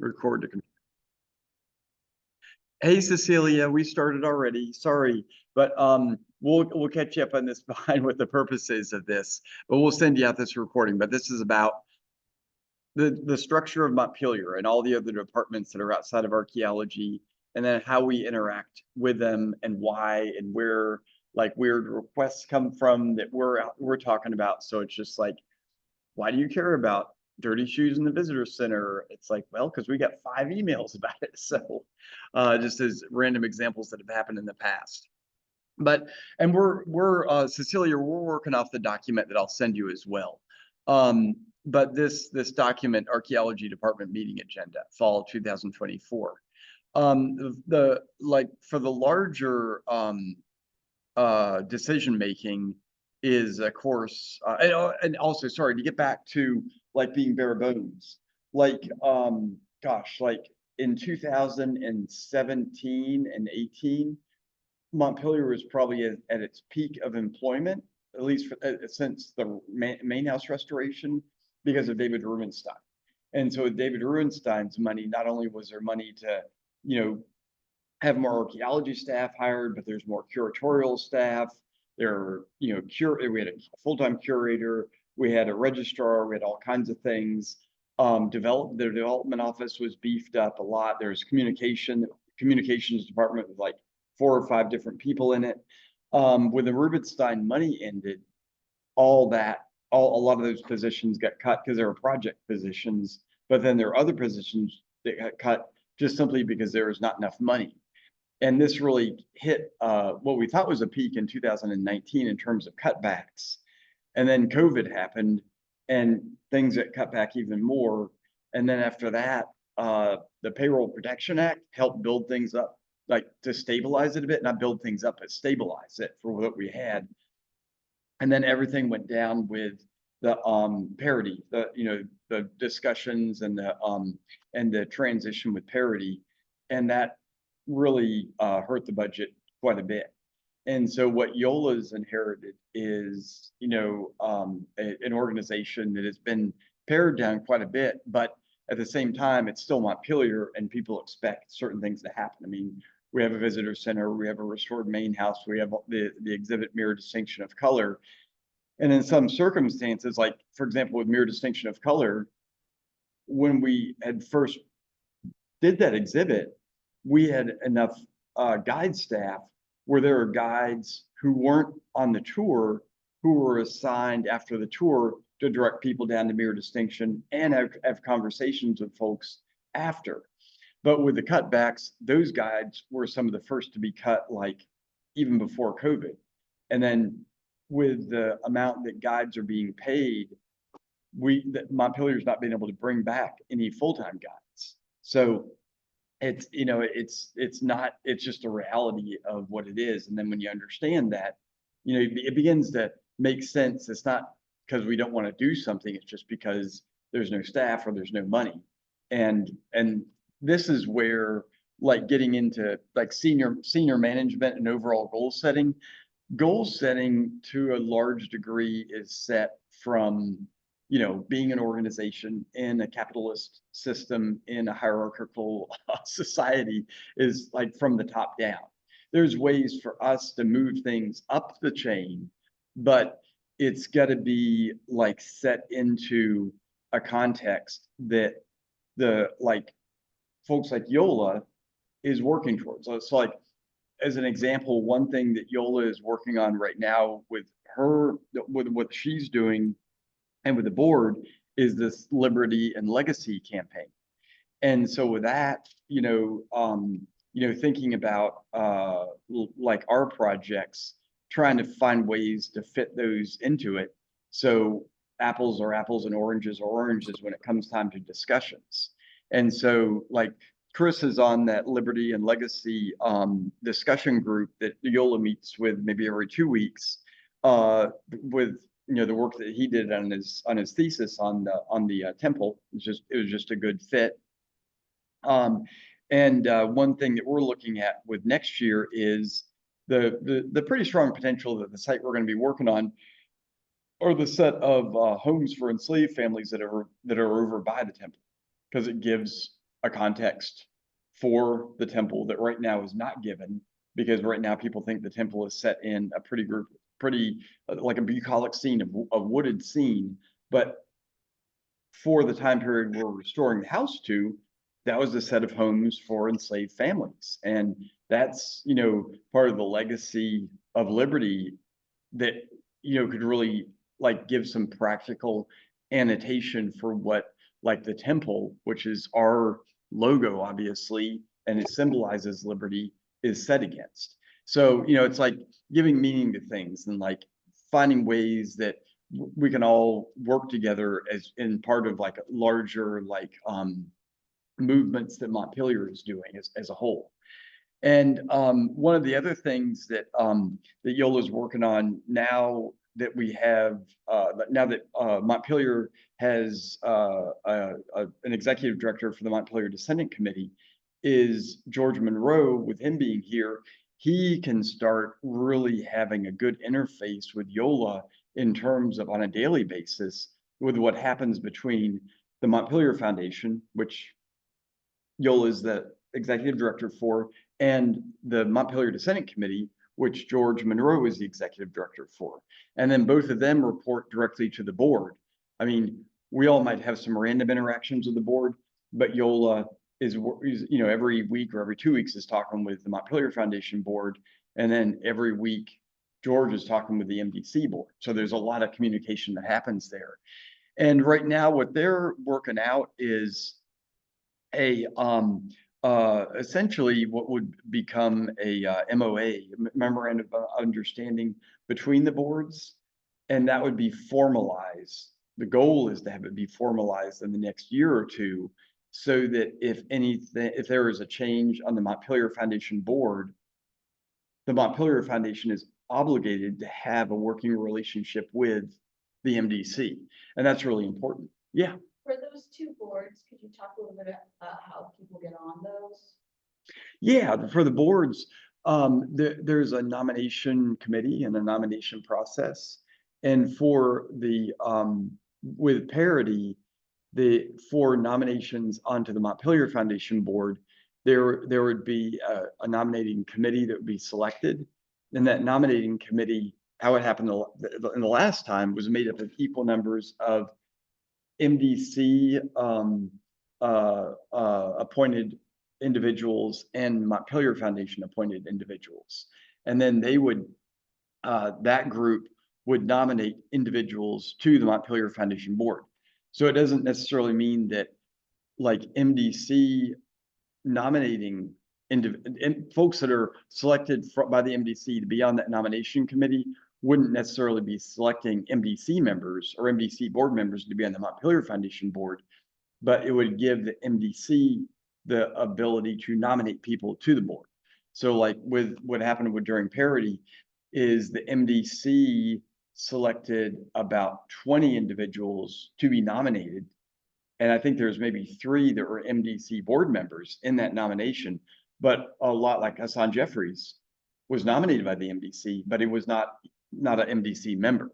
Record to. Hey, Cecilia, we started already. Sorry, but we'll catch you up on this behind what the purposes of this. But we'll send you out this recording. But this is about the structure of Montpelier and all the other departments that are outside of archaeology, and then how we interact with them and why and where like weird requests come from that we're talking about. So it's just like, why do you care about dirty shoes in the visitor center? It's like, well, because we got 5 emails about it. So just as random examples that have happened in the past. But and we're Cecilia, we're working off the document that I'll send you as well. But this document, Archaeology Department Meeting Agenda, Fall 2024. The like for the larger decision making is, of course, and also, sorry, to get back to like being bare bones, like gosh, like in 2017 and 18, Montpelier was probably at its peak of employment, at least since the main house restoration, because of David Rubenstein. And so with David Rubenstein's money, not only was there money to, have more archaeology staff hired, but there's more curatorial staff. There, we had a full-time curator, we had a registrar, we had all kinds of things. The development office was beefed up a lot. There's communications department with like 4 or 5 different people in it. When the Rubenstein money ended, a lot of those positions got cut because they were project positions, but then there are other positions that got cut just simply because there was not enough money. And this really hit what we thought was a peak in 2019 in terms of cutbacks. And then COVID happened and things got cut back even more. And then after that, the Payroll Protection Act helped build things up, like to stabilize it a bit, not build things up, but stabilize it for what we had. And then everything went down with the parity, the discussions and the transition with parity, and that really hurt the budget quite a bit. And so what YOLA's inherited is, an organization that has been pared down quite a bit, but at the same time, it's still Montpelier, and people expect certain things to happen. I mean, we have a visitor center, we have a restored main house, we have the exhibit Mirror Distinction of Color. And in some circumstances, like for example, with Mirror Distinction of Color, when we had first did that exhibit, we had enough guide staff where there are guides who weren't on the tour who were assigned after the tour to direct people down to Mirror Distinction and have conversations with folks after. But with the cutbacks, those guides were some of the first to be cut, like even before COVID. And then with the amount that guides are being paid, Montpelier's not been able to bring back any full-time guides. So it's just a reality of what it is. And then when you understand that, it begins to make sense. It's not because we don't want to do something, it's just because there's no staff or there's no money. And this is where like getting into like senior management and overall goal setting to a large degree is set from being an organization in a capitalist system in a hierarchical society, is like from the top down. There's ways for us to move things up the chain, but it's got to be like set into a context that the like folks like Yola is working towards. So it's like, as an example, one thing that Yola is working on right now with what she's doing and with the board is this Liberty and Legacy campaign. And so with that, thinking about like our projects, trying to find ways to fit those into it. So apples are apples and oranges are oranges when it comes time to discussions. And so like Chris is on that Liberty and Legacy discussion group that Yola meets with maybe every 2 weeks with the work that he did on his thesis on the temple. It was just a good fit. One thing that we're looking at with next year is the pretty strong potential that the site we're going to be working on are the set of homes for enslaved families that are over by the temple, because it gives a context for the temple that right now is not given, because right now people think the temple is set in a pretty like a bucolic scene of a wooded scene, but for the time period we're restoring the house to, that was a set of homes for enslaved families. And that's, you know, part of the legacy of liberty that, you know, could really like give some practical annotation for what like the temple, which is our logo, obviously, and it symbolizes liberty, is set against. So, you know, it's like giving meaning to things and like finding ways that we can all work together as in part of like a larger like movements that Montpelier is doing as a whole. And one of the other things that that Yola's working on now that we have now that Montpelier has an executive director for the Montpelier Descendant Committee is George Monroe. With him being here, he can start really having a good interface with Yola in terms of on a daily basis with what happens between the Montpelier Foundation, which Yola is the executive director for, and the Montpelier Descendant Committee, which George Monroe is the executive director for. And then both of them report directly to the board. I mean, we all might have some random interactions with the board, but Yola is, you know, every week or every 2 weeks is talking with the Montpelier Foundation board. And then every week, George is talking with the MDC board. So there's a lot of communication that happens there. And right now, what they're working out is a essentially what would become a MOA, memorandum of understanding between the boards, and that would be formalized. The goal is to have it be formalized in the next year or two, so that if there is a change on the Montpelier Foundation board, the Montpelier Foundation is obligated to have a working relationship with the MDC, and that's really important. Yeah. For those two boards, could you talk a little bit about how people get on those? Yeah, for the boards, there's a nomination committee and a nomination process. And for the with parity, for nominations onto the Montpelier Foundation board, there would be a nominating committee that would be selected. And that nominating committee, how it happened in the last time, was made up of equal numbers of MDC appointed individuals and Montpelier Foundation appointed individuals. And then they would, that group would nominate individuals to the Montpelier Foundation board. So it doesn't necessarily mean that like MDC nominating folks that are selected by the MDC to be on that nomination committee wouldn't necessarily be selecting MDC members or MDC board members to be on the Montpelier Foundation board, but it would give the MDC the ability to nominate people to the board. So like with what happened during parity is the MDC selected about 20 individuals to be nominated. And I think there's maybe 3 that were MDC board members in that nomination, but a lot like Hassan Jeffries was nominated by the MDC, but he was not an MDC member.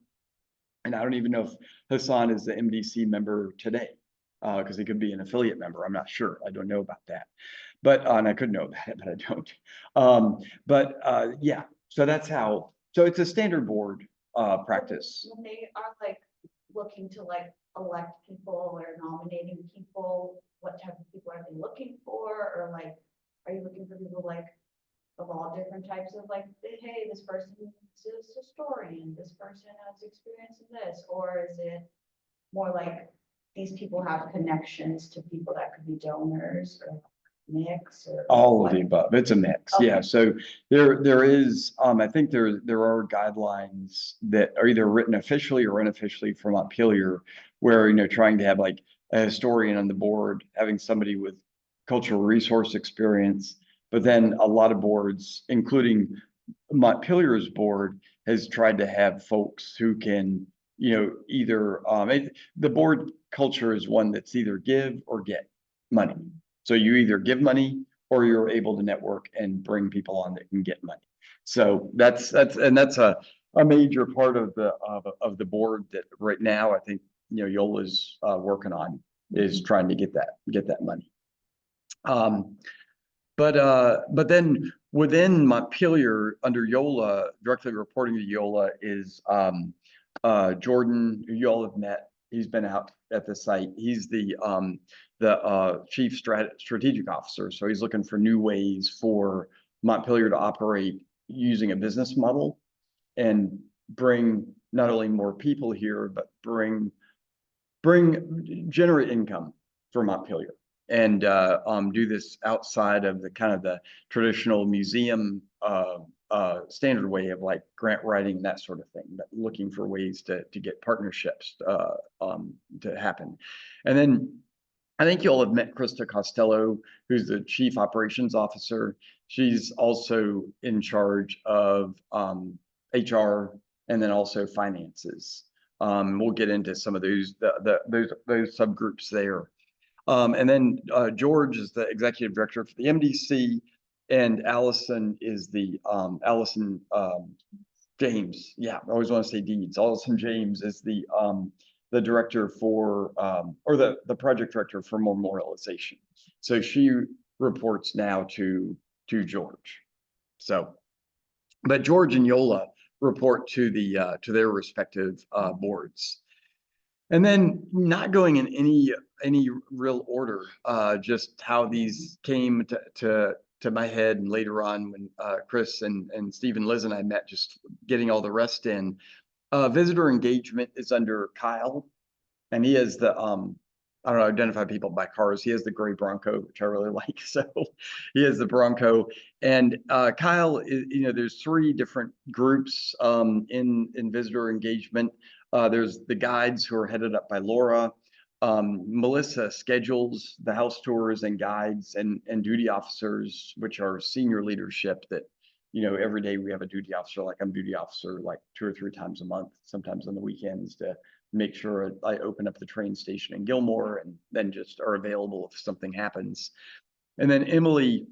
And I don't even know if Hassan is the MDC member today, because he could be an affiliate member. I'm not sure. I don't know about that. But and I could know about it, but I don't. Yeah, so that's how. So it's a standard board practice. When they are like looking to like elect people or nominating people, what type of people are they looking for? Or like, are you looking for people like of all different types of like, hey, this person is a historian, this person has experience in this, or is it more like these people have connections to people that could be donors or mix or all of the above? It's a mix. Okay. Yeah. So there is I think there are guidelines that are either written officially or unofficially from Montpelier, where trying to have like a historian on the board, having somebody with cultural resource experience. But then a lot of boards, including Montpelier's board, has tried to have folks who can, either the board culture is one that's either give or get money. So you either give money or you're able to network and bring people on that can get money. So that's a major part of the board that right now I think Yola's working on, is trying to get that money. But then within Montpelier, under Yola, directly reporting to Yola is Jordan, who you all have met. He's been out at the site. He's the chief strategic officer. So he's looking for new ways for Montpelier to operate using a business model and bring not only more people here, but generate income for Montpelier and do this outside of the kind of the traditional museum standard way of like grant writing, that sort of thing, but looking for ways to get partnerships to happen. And then I think you'll have met Krista Costello, who's the Chief Operations Officer. She's also in charge of HR and then also finances. We'll get into some of those subgroups there. And then George is the executive director for the MDC, and Allison is the Allison James. Yeah, I always want to say Deeds. Allison James is the director for or the project director for memorialization. So she reports now to George. So, but George and Yola report to to their respective boards. And then not going in any real order, just how these came to my head, and later on when Chris and Steve and Liz and I met, just getting all the rest in. Visitor engagement is under Kyle, and he has the I don't know, identify people by cars. He has the gray Bronco, which I really like. So he has the Bronco, and Kyle is, there's 3 different groups in visitor engagement. There's the guides who are headed up by Laura. Melissa schedules the house tours and guides, and duty officers, which are senior leadership that, every day we have a duty officer, like I'm duty officer like 2 or 3 times a month, sometimes on the weekends, to make sure I open up the train station in Gilmore and then just are available if something happens. And then Emily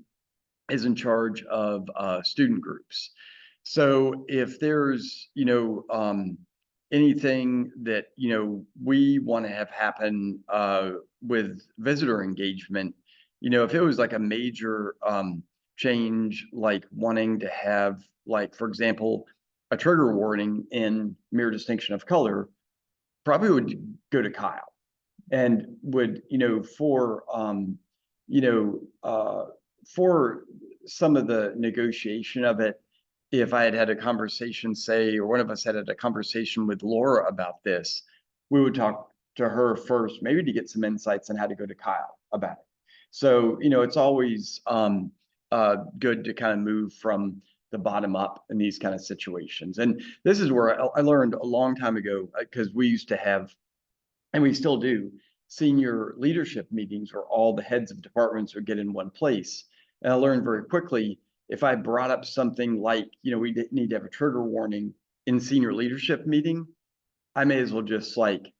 is in charge of student groups. So if there's, anything that, we want to have happen with visitor engagement, if it was like a major change, like wanting to have, like, for example, a trigger warning in mere distinction of color, probably would go to Kyle and would, for some of the negotiation of it, if I had a conversation, say, or one of us had a conversation with Laura about this, we would talk to her first, maybe to get some insights on how to go to Kyle about it. So, it's always good to kind of move from the bottom up in these kind of situations. And this is where I learned a long time ago, because we used to have, and we still do, senior leadership meetings where all the heads of departments would get in one place. And I learned very quickly, if I brought up something like, we need to have a trigger warning in senior leadership meeting, I may as well just like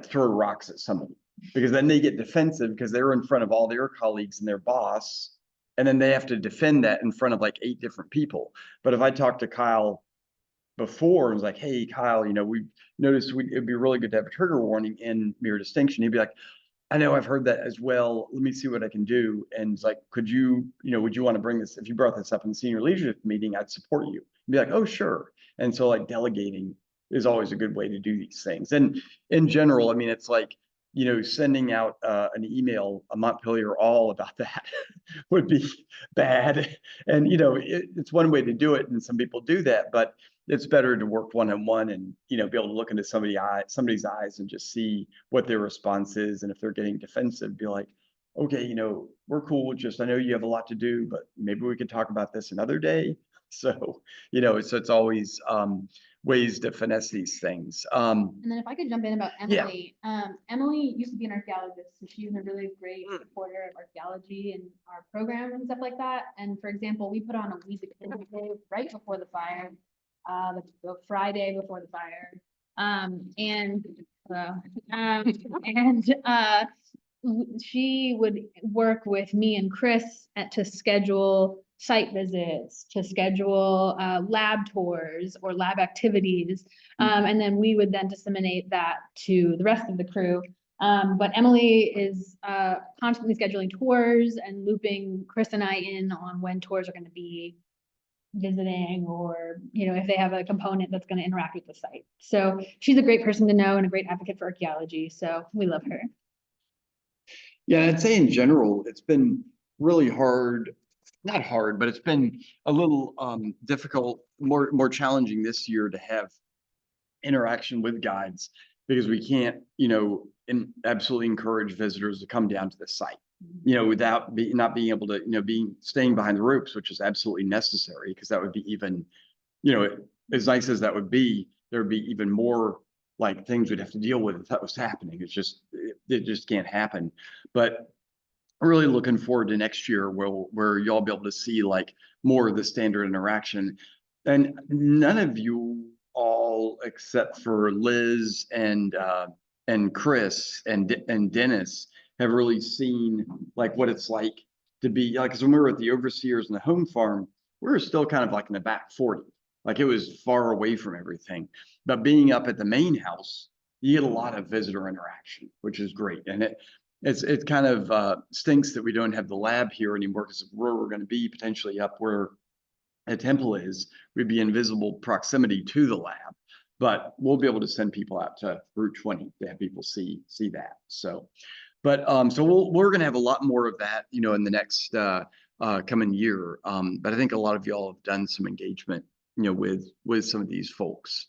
throw rocks at somebody, because then they get defensive because they're in front of all their colleagues and their boss. And then they have to defend that in front of like 8 different people. But if I talked to Kyle before and was like, hey, Kyle, we noticed it'd be really good to have a trigger warning in mere distinction. He'd be like, I know, I've heard that as well. Let me see what I can do. And it's like, could you, would you want to bring this? If you brought this up in the senior leadership meeting, I'd support you. I'd be like, oh, sure. And so like delegating is always a good way to do these things. And in general, I mean, it's like, sending out an email, a Montpelier all about that would be bad. And, it's one way to do it. And some people do that, but it's better to work one-on-one and, be able to look into somebody's eyes and just see what their response is. And if they're getting defensive, be like, okay, we're cool. Just, I know you have a lot to do, but maybe we could talk about this another day. So, it's always ways to finesse these things. And then if I could jump in about Emily, Emily used to be an archaeologist, so she's a really great supporter of archaeology and our program and stuff like that. And for example, we put on a Weed the Kid Day right before the fire, the Friday before the fire. She would work with me and Chris to schedule site visits, to schedule lab tours or lab activities. And then we would then disseminate that to the rest of the crew. But Emily is constantly scheduling tours and looping Chris and I in on when tours are going to be visiting, or, you know, if they have a component that's going to interact with the site. So she's a great person to know and a great advocate for archaeology. So we love her. Yeah, I'd say in general, it's been really hard, not hard, but it's been a little difficult, more challenging this year to have interaction with guides, because we can't, you know, absolutely encourage visitors to come down to the site, you know, without not being able to, you know, staying behind the ropes, which is absolutely necessary, because that would be even, you know, as nice as that would be, there would be even more like things we'd have to deal with if that was happening. It just can't happen. But really looking forward to next year where y'all be able to see like more of the standard interaction. And none of you all, except for Liz and Chris and Dennis, have really seen like what it's like to be like, because when we were at the Overseers and the home farm, we were still kind of like in the back 40. Like it was far away from everything. But being up at the main house, you get a lot of visitor interaction, which is great. And it kind of stinks that we don't have the lab here anymore, because where we're going to be potentially up where a temple is, we'd be in visible proximity to the lab. But we'll be able to send people out to Route 20 to have people see that. So, but we're going to have a lot more of that, you know, in the next coming year. But I think a lot of y'all have done some engagement, you know, with some of these folks.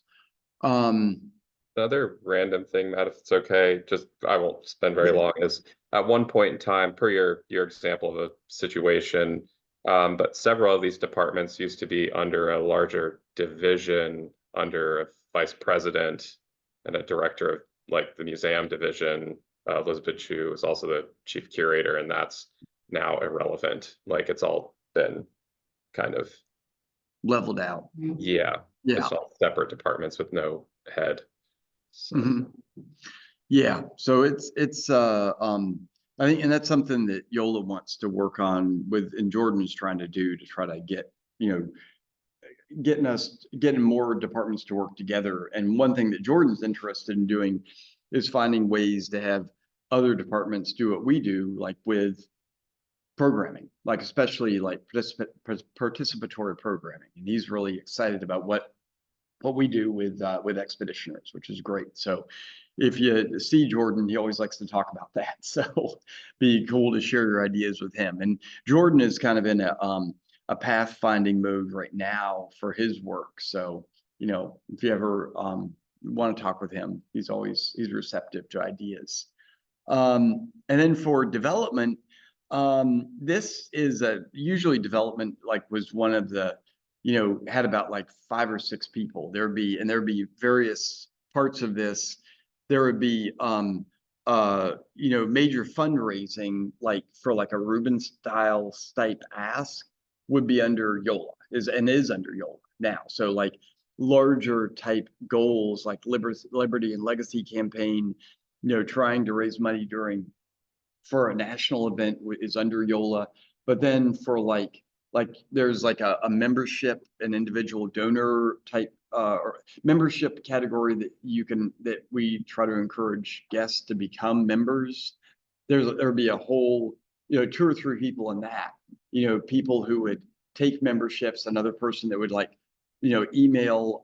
Another random thing, Matt, if it's okay, just I won't spend very long, is at one point in time, per your example of a situation, but several of these departments used to be under a larger division, under a vice president and a director of like the museum division. Elizabeth Chu is also the chief curator, and that's now irrelevant. Like it's all been kind of Leveled out. yeah, Yeah. just all separate departments with no head. So. Yeah, so it's I think, and that's something that Yola wants to work on with, and Jordan's trying to do, to try to get, you know, getting more departments to work together. And one thing that Jordan's interested in doing is finding ways to have other departments do what we do, like with programming, like especially like participatory programming. And he's really excited about what we do with expeditioners, which is great. So if you see Jordan, he always likes to talk about that. So be cool to share your ideas with him. And Jordan is kind of in a pathfinding mode right now for his work. So, you know, if you ever want to talk with him, he's receptive to ideas. And then for development, this is usually development like was one of the, you know, had about like 5 or 6 people. There'd be various parts of this. There would be, you know, major fundraising, like for like a Rubin style type ask would be under Yola, is under Yola now. So like larger type goals, like Liberty and Legacy campaign, you know, trying to raise money for a national event is under Yola. But then for like there's like a membership, an individual donor type or membership category that we try to encourage guests to become members. There'd be a whole, you know, 2 or 3 people in that, you know, people who would take memberships, another person that would like, you know, email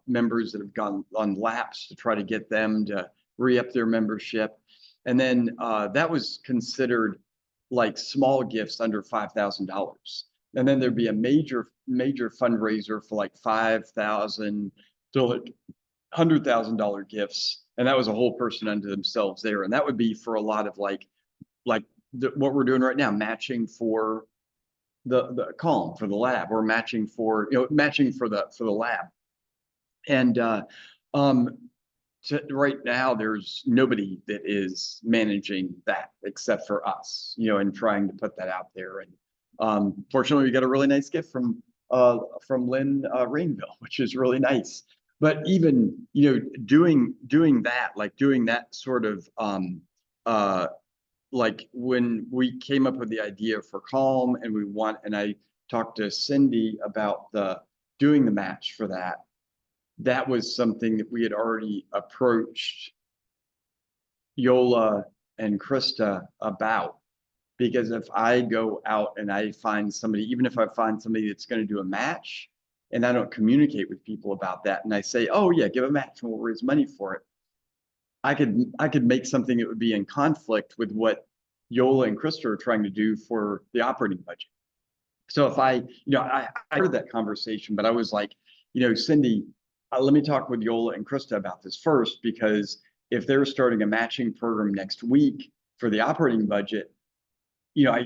members that have gone on lapse to try to get them to re-up their membership. And then that was considered like small gifts under $5,000. And then there'd be a major fundraiser for like $5,000 to like $100,000 gifts. And that was a whole person unto themselves there. And that would be for a lot of like what we're doing right now, matching for the column for the lab, or matching for, you know, matching for the lab. And right now, there's nobody that is managing that except for us, you know, and trying to put that out there. And fortunately, we got a really nice gift from Lynn Rainville, which is really nice. But even, you know, doing that, like doing that sort of like when we came up with the idea for Calm, and I talked to Cindy about doing the match for that. That was something that we had already approached Yola and Krista about. Because if I go out and I find somebody, even if I find somebody that's going to do a match, and I don't communicate with people about that, and I say, oh yeah, give a match and we'll raise money for it, I could make something that would be in conflict with what Yola and Krista are trying to do for the operating budget. So if I heard that conversation, but I was like, Cindy, let me talk with Yola and Krista about this first, because if they're starting a matching program next week for the operating budget,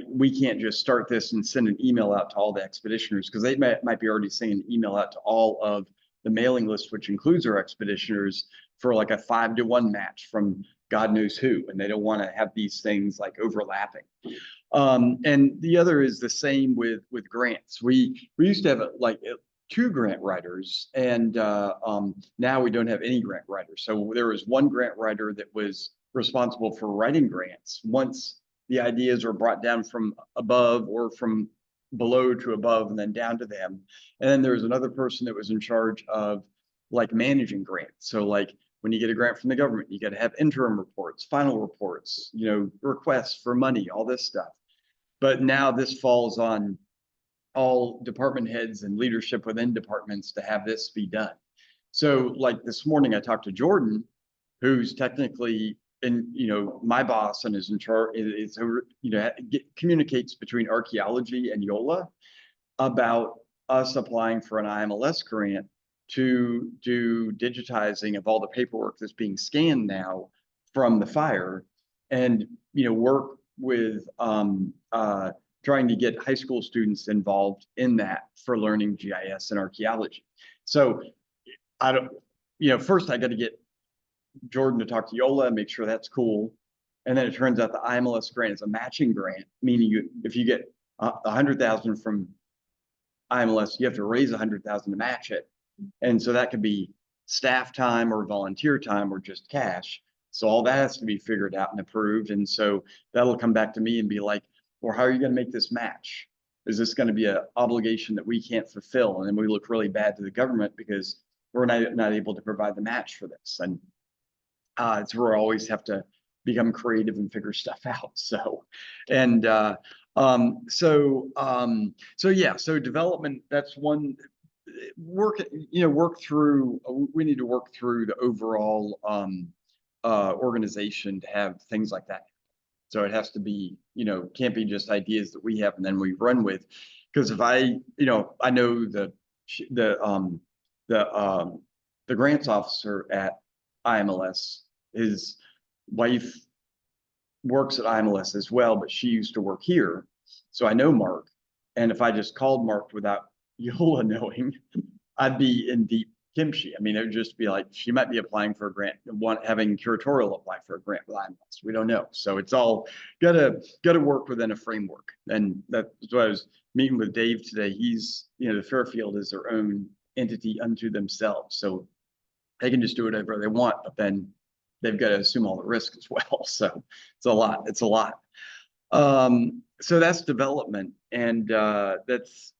we can't just start this and send an email out to all the expeditioners, because they might be already sending an email out to all of the mailing list, which includes our expeditioners, for like a 5-to-1 match from God knows who, and they don't want to have these things like overlapping. And the other is the same with grants. We used to have like 2 grant writers, and now we don't have any grant writers. So there was 1 grant writer that was responsible for writing grants once the ideas were brought down from above or from below to above and then down to them. And then there was another person that was in charge of like managing grants. So like when you get a grant from the government, you got to have interim reports, final reports, requests for money, all this stuff. But now this falls on all department heads and leadership within departments to have this be done. So like this morning, I talked to Jordan, who's technically my boss and is in charge, communicates between archaeology and Yola about us applying for an IMLS grant to do digitizing of all the paperwork that's being scanned now from the fire, and work with trying to get high school students involved in that for learning GIS and archaeology. So I don't, first I got to get Jordan to talk to Yola and make sure that's cool. And then it turns out the IMLS grant is a matching grant, meaning if you get 100,000 from IMLS, you have to raise 100,000 to match it. And so that could be staff time or volunteer time or just cash. So all that has to be figured out and approved. And so that'll come back to me and be like, well, how are you going to make this match? Is this going to be an obligation that we can't fulfill? And then we look really bad to the government because we're not able to provide the match for this. And it's where I always have to become creative and figure stuff out. So, and so development, that's one. Work through. We need to work through the overall organization to have things like that. So it has to be, can't be just ideas that we have and then we run with. Because if I know the grants officer at IMLS, his wife works at IMLS as well, but she used to work here. So I know Mark. And if I just called Mark without Yola knowing, I'd be in deep kimchi. I mean, it would just be like, she might be applying for a grant, having curatorial apply for a grant with IMLS. We don't know. So it's all gotta work within a framework. And that's why I was meeting with Dave today. He's, the Fairfield is their own entity unto themselves. So they can just do whatever they want, but then they've got to assume all the risk as well. So it's a lot. So that's development. And that's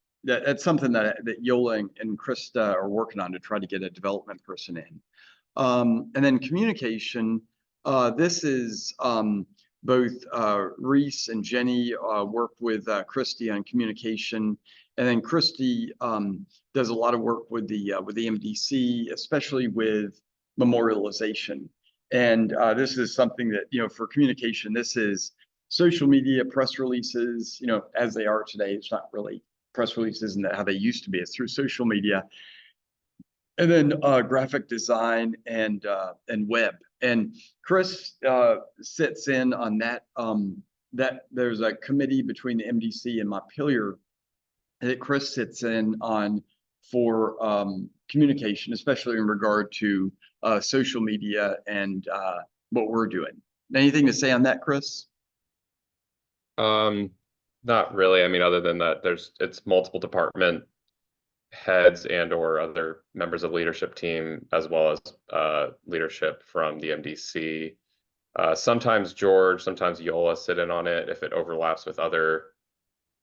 something that Yola and Krista are working on to try to get a development person in. And then communication, this is both Reese and Jenny work with Christy on communication. And then Christy does a lot of work with the MDC, especially with memorialization. And this is something that, for communication, this is social media, press releases, as they are today. It's not really press releases and how they used to be. It's through social media. And then graphic design and web. And Chris sits in on that. That there's a committee between the MDC and Montpelier that Chris sits in on for communication, especially in regard to social media and what we're doing. Anything to say on that, Chris? Not really. I mean, other than that, it's multiple department heads and or other members of leadership team, as well as leadership from the MDC. Sometimes George, sometimes Yola sit in on it if it overlaps with other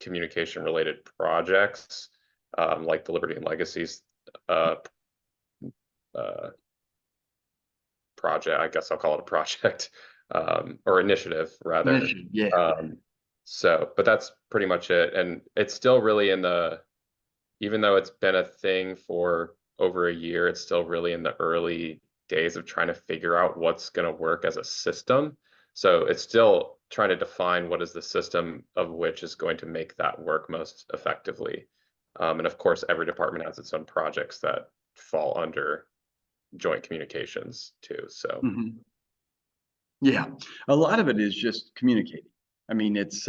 communication related projects, like the Liberty and Legacies project. I guess I'll call it a project. or initiative rather. Yeah. But that's pretty much it. And it's still really even though it's been a thing for over a year, it's still really in the early days of trying to figure out what's going to work as a system. So it's still trying to define what is the system of which is going to make that work most effectively. And of course, every department has its own projects that fall under joint communications too. So Mhm. Yeah, a lot of it is just communicating. I mean, it's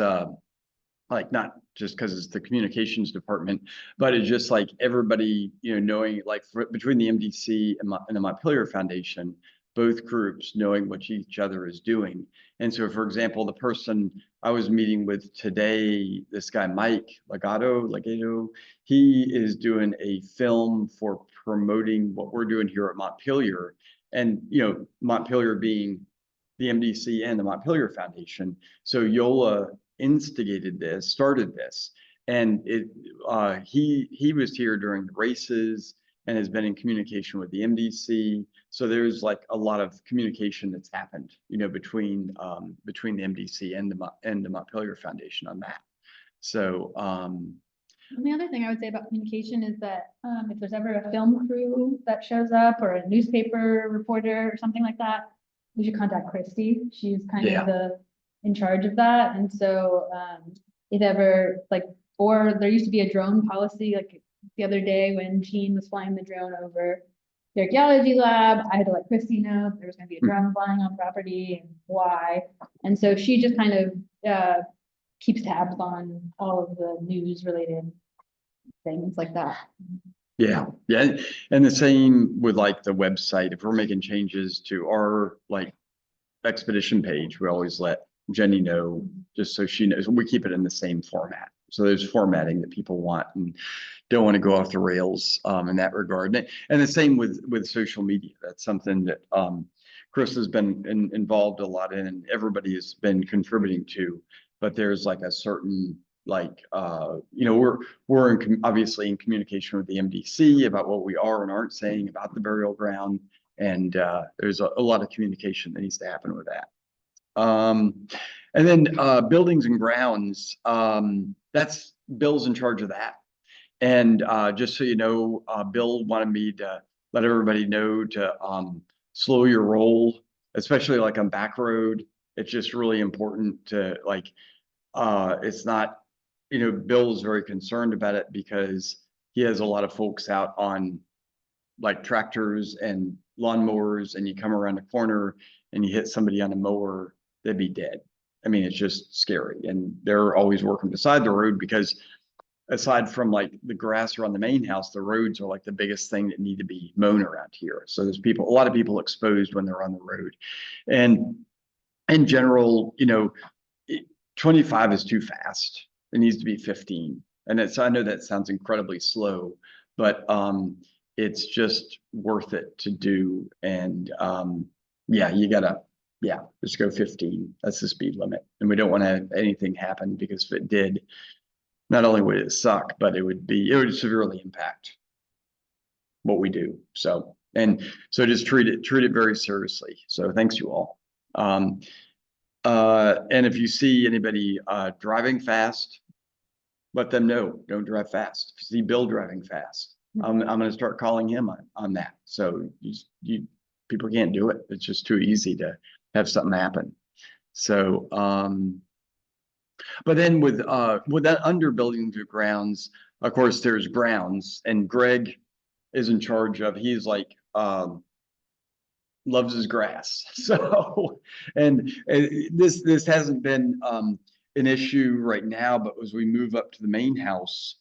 like not just because it's the communications department, but it's just like everybody, knowing like between the MDC and the Montpelier Foundation, both groups knowing what each other is doing. And so, for example, the person I was meeting with today, this guy, Mike Legato, he is doing a film for promoting what we're doing here at Montpelier. And, Montpelier being the MDC and the Montpelier Foundation. So Yola started this, and he was here during the races and has been in communication with the MDC. So there's like a lot of communication that's happened, between the MDC and the Montpelier Foundation on that. So And the other thing I would say about communication is that if there's ever a film crew that shows up or a newspaper reporter or something like that, we should contact Christy. She's kind Yeah. of in charge of that. And so if ever or there used to be a drone policy, like the other day when Jean was flying the drone over the archaeology lab, I had to let Christy know if there was going to be a drone flying on property and why. And so she just kind of keeps tabs on all of the news related things like that. Yeah. And the same with like the website. If we're making changes to our like expedition page, we always let Jenny know, just so she knows. We keep it in the same format. So there's formatting that people want and don't want to go off the rails in that regard. And the same with social media. That's something that Chris has been involved a lot in, and everybody has been contributing to. But there's like a certain we're obviously in communication with the MDC about what we are and aren't saying about the burial ground. And there's a lot of communication that needs to happen with that. And then buildings and grounds, that's Bill's in charge of that. And just so you know, Bill wanted me to let everybody know to slow your roll, especially like on back road. It's just really important to it's not, Bill is very concerned about it because he has a lot of folks out on like tractors and lawnmowers, and you come around a corner and you hit somebody on a mower, they'd be dead. I mean, it's just scary. And they're always working beside the road because aside from like the grass around the main house, the roads are like the biggest thing that need to be mown around here. So there's a lot of people exposed when they're on the road. And in general, 25 is too fast. It needs to be 15. And I know that sounds incredibly slow, but it's just worth it to do. And just go 15. That's the speed limit. And we don't want to have anything happen, because if it did, not only would it suck, but it would severely impact what we do. So just treat it very seriously. So thanks you all. And if you see anybody driving fast, let them know, don't drive fast. If you see Bill driving fast, I'm going to start calling him on that. So people can't do it. It's just too easy to have something happen. So, but then with that under buildings and grounds, of course, there's grounds, and Greg is in charge of, he's like, loves his grass. So, and this hasn't been an issue right now, but as we move up to the main house,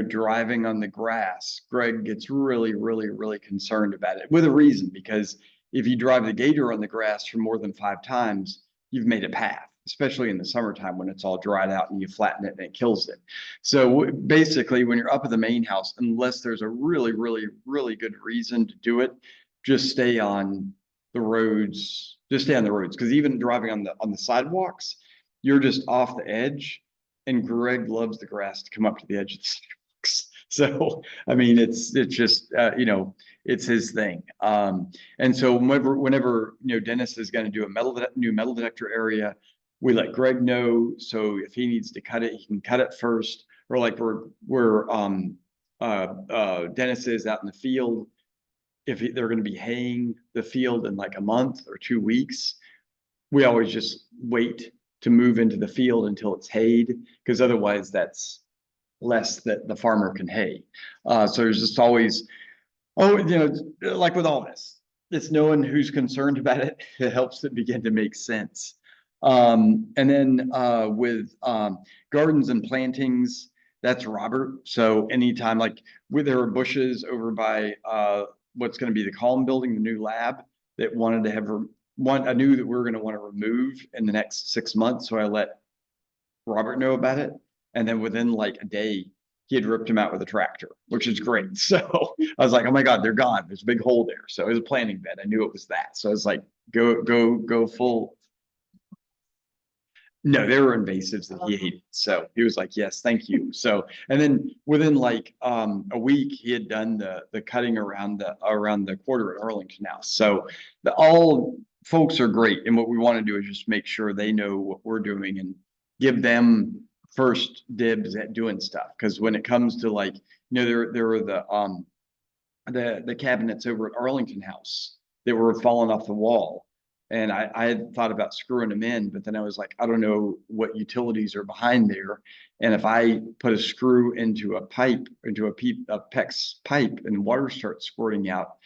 driving on the grass, Greg gets really, really, really concerned about it, with a reason, because if you drive the gator on the grass for more than 5 times, you've made a path, especially in the summertime when it's all dried out and you flatten it and it kills it. So basically, when you're up at the main house, unless there's a really, really, really good reason to do it, just stay on the roads, because even driving on the sidewalks, you're just off the edge, and Greg loves the grass to come up to the edge of the sidewalks. So, I mean, it's just, you know, it's his thing. And so whenever, you know, Dennis is going to do a new metal detector area, we let Greg know. So if he needs to cut it, he can cut it first. Or like Dennis is out in the field. If they're going to be haying the field in like a month or 2 weeks, we always just wait to move into the field until it's hayed, because otherwise that's less that the farmer can hay. So there's just always, oh, you know, like with all this, it's knowing who's concerned about it. It helps it begin to make sense. And then with gardens and plantings, that's Robert. So anytime, like where there were bushes over by what's going to be the Column building, the new lab, that wanted to have I knew that we were going to want to remove in the next 6 months. So I let Robert know about it. And then within like a day, he had ripped them out with a tractor, which is great. So I was like, oh my God, they're gone. There's a big hole there. So it was a planting bed. I knew it was that. So I was like, go full. No, they were invasives that he hated. So he was like, yes, thank you. So, and then within like a week, he had done the cutting around the quarter at Arlington House. So all folks are great. And what we want to do is just make sure they know what we're doing and give them first dibs at doing stuff. Because when it comes to like, you know, there were the cabinets over at Arlington House that were falling off the wall. And I had thought about screwing them in, but then I was like, I don't know what utilities are behind there. And if I put a screw into a pipe, into a PEX pipe, and water starts squirting out,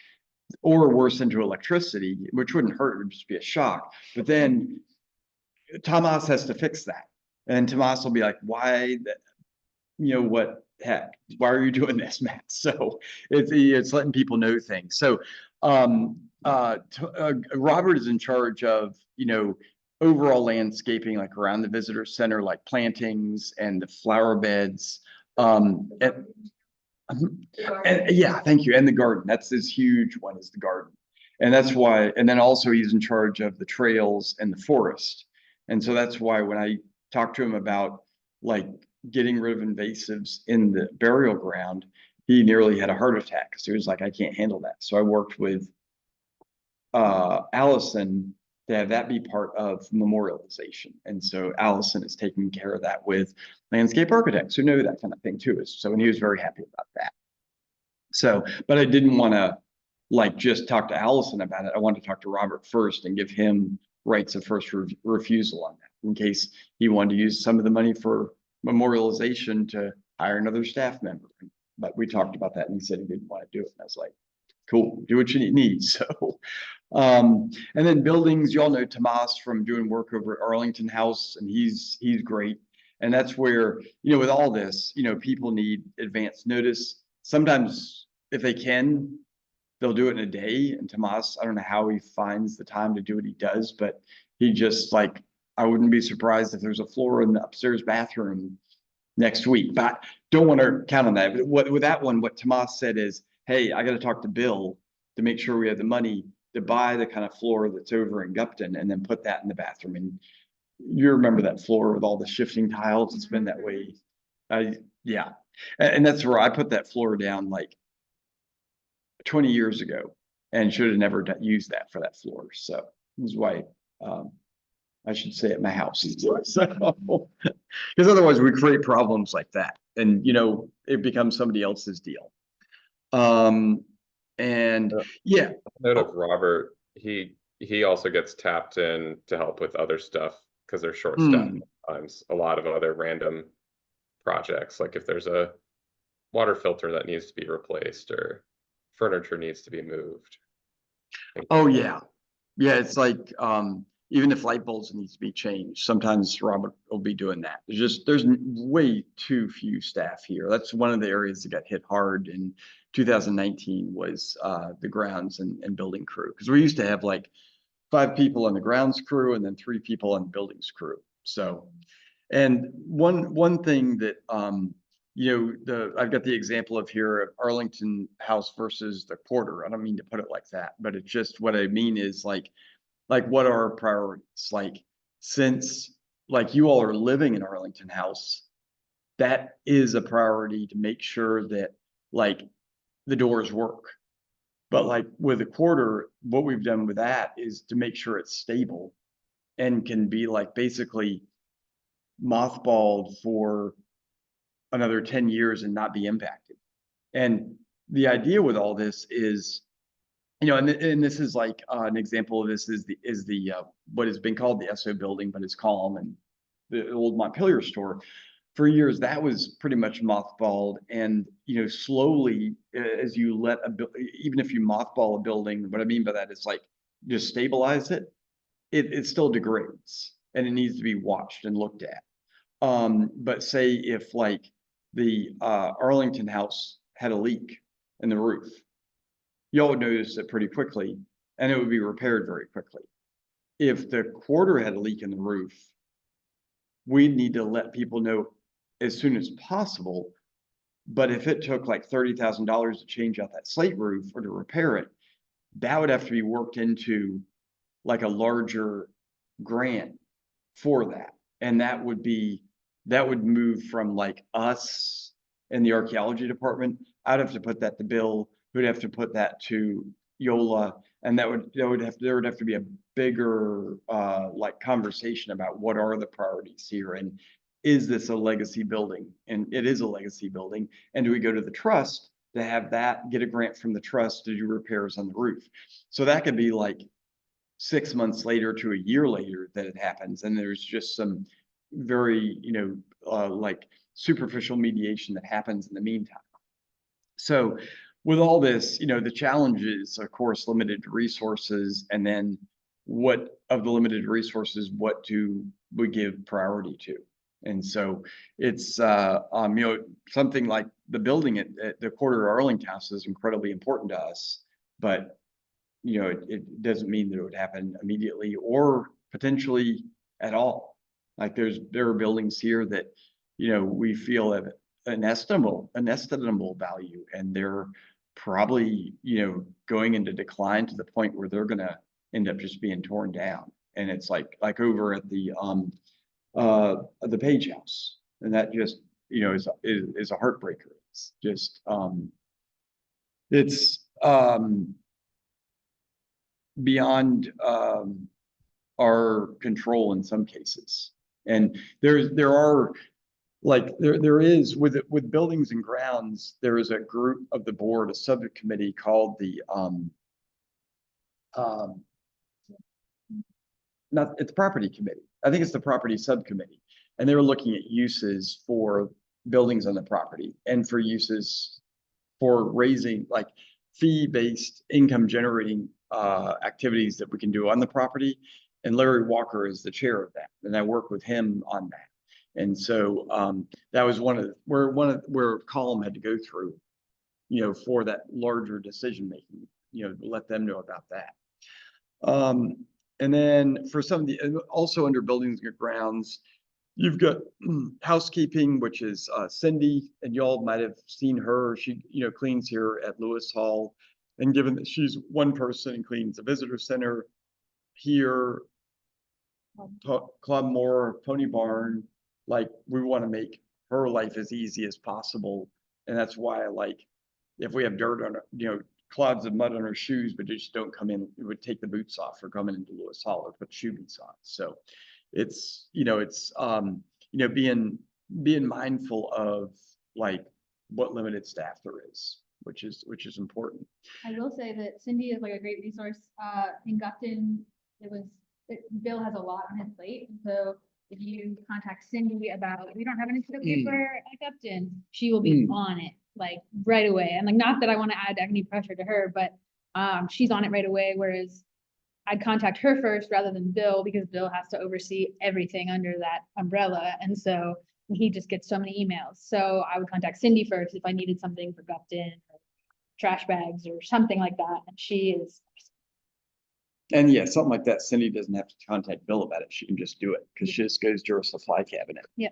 or worse, into electricity, which wouldn't hurt, it would just be a shock. But then Tomas has to fix that. And Tomas will be like, why, you know, what heck, why are you doing this, Matt? So it's letting people know things. So Robert is in charge of, you know, overall landscaping, like around the visitor center, like plantings and the flower beds. And yeah, thank you. And the garden, that's this huge one, is the garden. And that's why, and then also he's in charge of the trails and the forest. And so that's why when I talked to him about like getting rid of invasives in the burial ground, he nearly had a heart attack. So he was like, I can't handle that. So I worked with Allison to have that be part of memorialization. And so Allison is taking care of that with landscape architects who know that kind of thing too. So, and he was very happy about that. So, but I didn't want to like just talk to Allison about it. I wanted to talk to Robert first and give him rights of first refusal on that in case he wanted to use some of the money for memorialization to hire another staff member. But we talked about that and he said he didn't want to do it. And I was like, cool, do what you need. So, and then buildings, y'all know Tomas from doing work over at Arlington House, and he's great. And that's where, you know, with all this, you know, people need advance notice. Sometimes if they can, they'll do it in a day. And Tomas, I don't know how he finds the time to do what he does, but he just like, I wouldn't be surprised if there's a floor in the upstairs bathroom next week, but don't want to count on that. But with that one, what Tomas said is, hey, I got to talk to Bill to make sure we have the money to buy the kind of floor that's over in Gupton and then put that in the bathroom. And you remember that floor with all the shifting tiles? It's been that way. Yeah. And that's where I put that floor down like 20 years ago and should have never used that for that floor. So this is why I should say at my house. So, because otherwise we create problems like that. And, you know, it becomes somebody else's deal. And yeah. Note of Robert, he also gets tapped in to help with other stuff because they're short staffed sometimes. A lot of other random projects, like if there's a water filter that needs to be replaced or furniture needs to be moved. Oh yeah. Yeah, it's like even if light bulbs needs to be changed, sometimes Robert will be doing that. There's way too few staff here. That's one of the areas that got hit hard in 2019 was the grounds and building crew. Because we used to have like 5 people on the grounds crew and then 3 people on the buildings crew. So, and one thing that you know, I've got the example of here of Arlington House versus the Porter. I don't mean to put it like that, but it's just what I mean is like what are our priorities? Like, since like you all are living in Arlington House, that is a priority to make sure that like the doors work. But like with a quarter, what we've done with that is to make sure it's stable and can be like basically mothballed for another 10 years and not be impacted. And the idea with all this is, and this is like an example of this is the what has been called the SO building, but it's calm, and the old Montpelier store. For years, that was pretty much mothballed, and slowly, as you let even if you mothball a building, what I mean by that is like just stabilize it, it still degrades and it needs to be watched and looked at. But say if like the Arlington house had a leak in the roof, y'all would notice it pretty quickly, and it would be repaired very quickly. If the quarter had a leak in the roof, we'd need to let people know as soon as possible. But if it took like $30,000 to change out that slate roof or to repair it, that would have to be worked into like a larger grant for that. And that would move from like us in the archaeology department. I'd have to put that to Bill, who'd have to put that to Yola, and there would have to be a bigger like conversation about what are the priorities here, and is this a legacy building? And it is a legacy building. And do we go to the trust to have that, get a grant from the trust to do repairs on the roof? So that could be like 6 months later to a year later that it happens, and there's just some very like superficial mediation that happens in the meantime. So with all this, the challenge is, of course, limited resources, and then what of the limited resources, what do we give priority to? And so it's something like the building at the quarter Arlington house is incredibly important to us, but it doesn't mean that it would happen immediately or potentially at all. Like there are buildings here that we feel have an estimable value, and they're probably going into decline to the point where they're going to end up just being torn down. And it's like over at the Page House, and that just is a heartbreaker. It's just it's beyond our control in some cases. And there is with buildings and grounds, there is a group of the board, a subcommittee called the it's property committee. I think it's the property subcommittee, and they were looking at uses for buildings on the property and for uses for raising like fee-based income generating activities that we can do on the property. And Larry Walker is the chair of that, and I work with him on that. And so that was where Column had to go through, for that larger decision making, let them know about that. And then for some of the, also under buildings and grounds, you've got housekeeping, which is Cindy, and y'all might have seen her. She, cleans here at Lewis Hall. And given that she's one person and cleans the visitor center here, Club Moore, Pony Barn, like we want to make her life as easy as possible. And that's why if we have dirt on her, clods of mud on her shoes, but just don't come in, it would take the boots off for coming into Lewis Hall or put shoe boots on. So it's, being mindful of like what limited staff there is, which is important. I will say that Cindy is like a great resource. In Gupton, Bill has a lot on his plate. So if you contact Cindy about, we don't have any photo paper at Gupton, she will be on it like right away. And like, not that I want to add any pressure to her, but she's on it right away. Whereas I'd contact her first rather than Bill, because Bill has to oversee everything under that umbrella. And so he just gets so many emails. So I would contact Cindy first if I needed something for Gupton or trash bags or something like that. And she is. And yeah, something like that, Cindy doesn't have to contact Bill about it. She can just do it because she just goes to her supply cabinet. Yeah.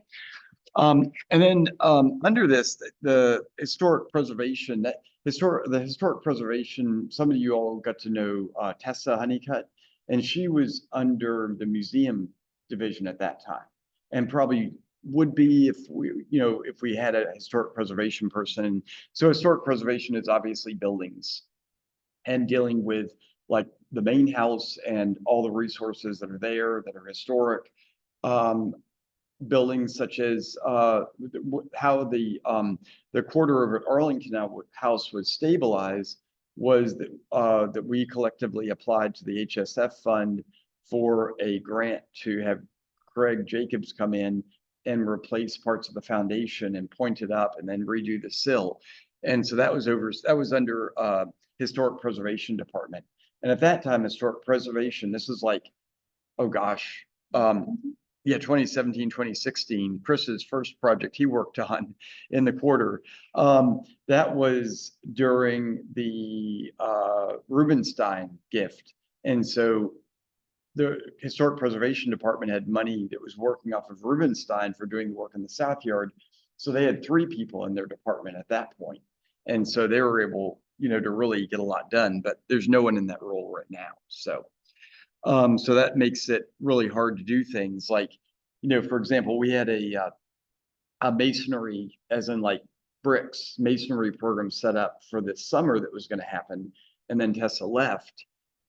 And then under this, the historic preservation, the historic preservation, some of you all got to know Tessa Honeycutt, and she was under the museum division at that time. And probably would be if if we had a historic preservation person. So historic preservation is obviously buildings and dealing with like the main house and all the resources that are there that are historic. Buildings such as how the quarter of Arlington House was stabilized was that we collectively applied to the HSF fund for a grant to have Craig Jacobs come in and replace parts of the foundation and point it up and then redo the sill. And so that was under Historic Preservation Department. And at that time, Historic Preservation, this is like, oh gosh, yeah, 2017, 2016, Chris's first project he worked on in the quarter. That was during the Rubenstein gift. And so the Historic Preservation Department had money that was working off of Rubenstein for doing the work in the South Yard. So they had 3 people in their department at that point. And so they were able, to really get a lot done, but there's no one in that role right now. So that makes it really hard to do things like, for example, we had a masonry, as in like bricks, masonry program set up for this summer that was going to happen. And then Tessa left.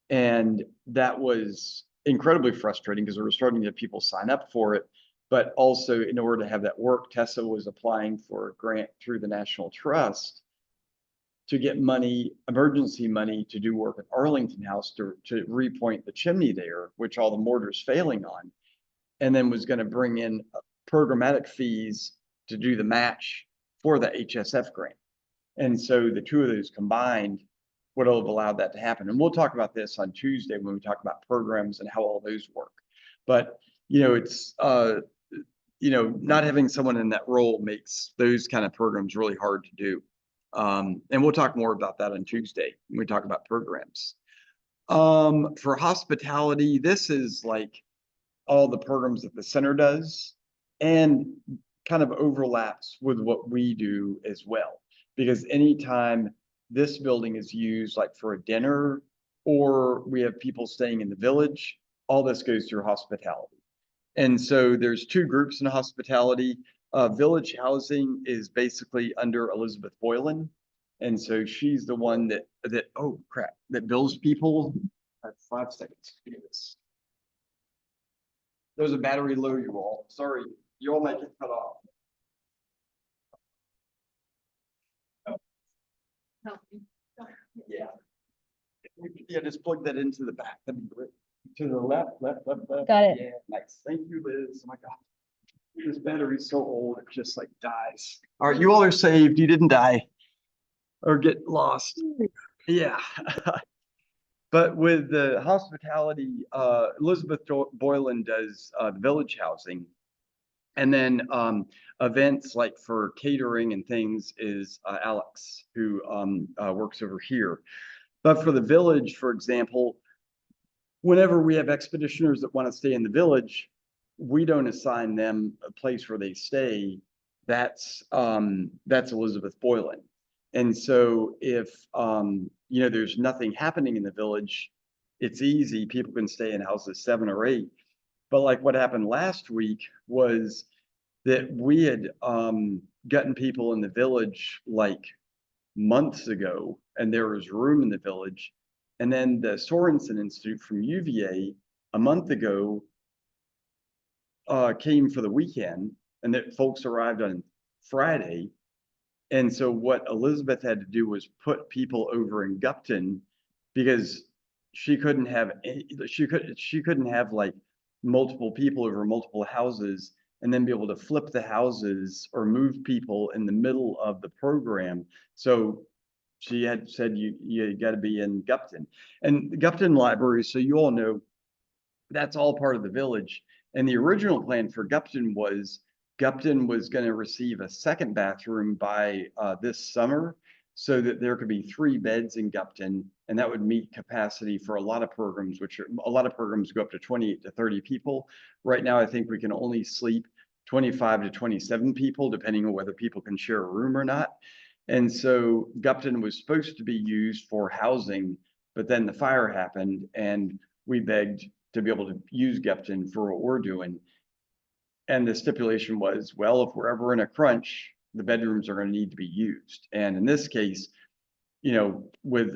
And that was incredibly frustrating because we were starting to get people sign up for it. But also, in order to have that work, Tessa was applying for a grant through the National Trust to get money, emergency money, to do work at Arlington House to repoint the chimney there, which all the mortar's failing on, and then was going to bring in programmatic fees to do the match for the HSF grant. And so the two of those combined would have allowed that to happen. And we'll talk about this on Tuesday when we talk about programs and how all those work. But, it's, not having someone in that role makes those kind of programs really hard to do. And we'll talk more about that on Tuesday when we talk about programs. For hospitality, this is like all the programs that the center does and kind of overlaps with what we do as well. Because anytime this building is used like for a dinner or we have people staying in the village, all this goes through hospitality. And so there's 2 groups in hospitality. Village housing is basically under Elizabeth Boylan. And so she's the one that oh crap, that bills people. I have 5 seconds to do this. There's a battery low, you all. Sorry, you all might get cut off. Yeah. Yeah, just plug that into the back. That'd be great. To the left. Got it. Yeah, nice. Thank you, Liz. Oh my God. This battery's so old, it just like dies. All right, you all are saved. You didn't die or get lost. Yeah. But with the hospitality, Elizabeth Boylan does the village housing. And then events like for catering and things is Alex, who works over here. But for the village, for example, whenever we have expeditioners that want to stay in the village, we don't assign them a place where they stay. That's Elizabeth Boylan. And so if there's nothing happening in the village, it's easy. People can stay in houses 7 or 8. But like what happened last week was that we had gotten people in the village like months ago, and there was room in the village. And then the Sorensen Institute from UVA a month ago came for the weekend, and that folks arrived on Friday. And so what Elizabeth had to do was put people over in Gupton because she couldn't have like multiple people over multiple houses and then be able to flip the houses or move people in the middle of the program. So she had said you got to be in Gupton. And the Gupton Library, so you all know, that's all part of the village. And the original plan for Gupton was going to receive a second bathroom by this summer, so that there could be 3 beds in Gupton, and that would meet capacity for a lot of programs, a lot of programs go up to 28 to 30 people. Right now, I think we can only sleep 25 to 27 people, depending on whether people can share a room or not. And so Gupton was supposed to be used for housing, but then the fire happened, and we begged to be able to use Gupton for what we're doing. And the stipulation was, well, if we're ever in a crunch, the bedrooms are going to need to be used. And in this case, with